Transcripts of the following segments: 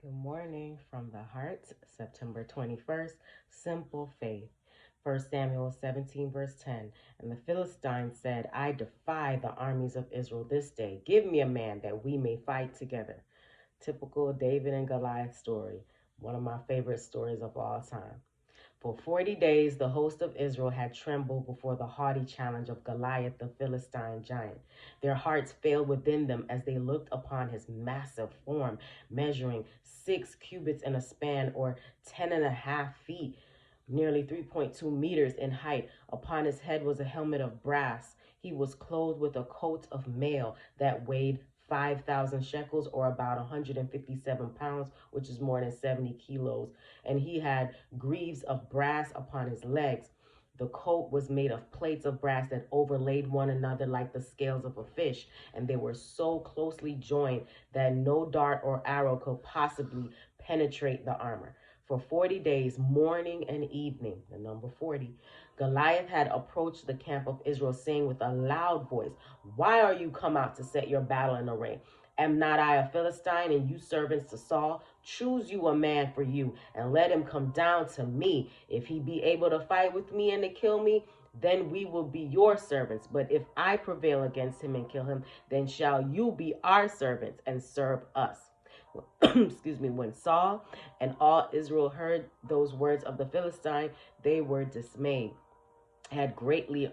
Good morning from the heart, September 21st, simple faith. 1 Samuel 17, verse 10. And the Philistine said, I defy the armies of Israel this day. Give me a man that we may fight together. Typical David and Goliath story, one of my favorite stories of all time. For 40 days, the host of Israel had trembled before the haughty challenge of Goliath, the Philistine giant. Their hearts failed within them as they looked upon his massive form, measuring 6 cubits in a span, or 10.5 feet, nearly 3.2 meters in height. Upon his head was a helmet of brass. He was clothed with a coat of mail that weighed 5,000 shekels, or about 157 pounds, which is more than 70 kilos. And he had greaves of brass upon his legs. The coat was made of plates of brass that overlaid one another like the scales of a fish, and they were so closely joined that no dart or arrow could possibly penetrate the armor. For 40 days, morning and evening, the number 40, Goliath had approached the camp of Israel, saying with a loud voice, Why are you come out to set your battle in array? Am not I a Philistine, and you servants to Saul? Choose you a man for you, and let him come down to me. If he be able to fight with me and to kill me, then we will be your servants. But if I prevail against him and kill him, then shall you be our servants and serve us. Excuse me. When Saul and all Israel heard those words of the Philistine, they were dismayed, had greatly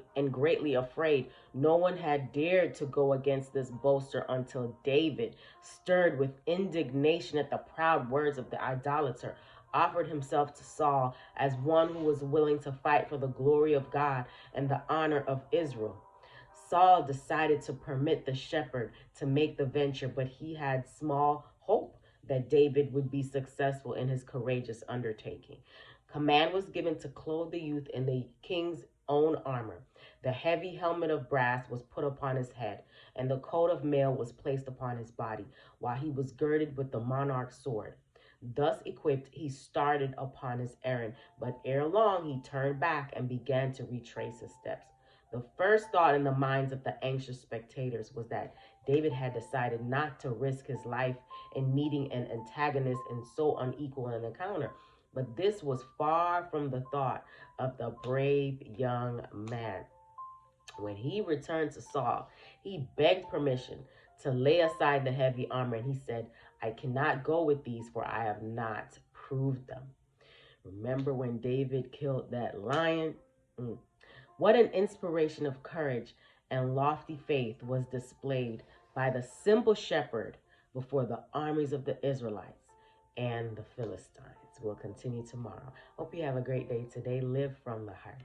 afraid. No one had dared to go against this boaster until David, stirred with indignation at the proud words of the idolater, offered himself to Saul as one who was willing to fight for the glory of God and the honor of Israel. Saul decided to permit the shepherd to make the venture, but he had small hope that David would be successful in his courageous undertaking. Command was given to clothe the youth in the king's own armor. The heavy helmet of brass was put upon his head, and the coat of mail was placed upon his body, while he was girded with the monarch's sword. Thus equipped, he started upon his errand, but ere long he turned back and began to retrace his steps. The first thought in the minds of the anxious spectators was that David had decided not to risk his life in meeting an antagonist in so unequal an encounter. But this was far from the thought of the brave young man. When he returned to Saul, he begged permission to lay aside the heavy armor, and he said, I cannot go with these, for I have not proved them. Remember when David killed that lion? What an inspiration of courage and lofty faith was displayed by the simple shepherd before the armies of the Israelites and the Philistines. We'll continue tomorrow. Hope you have a great day today. Live from the heart.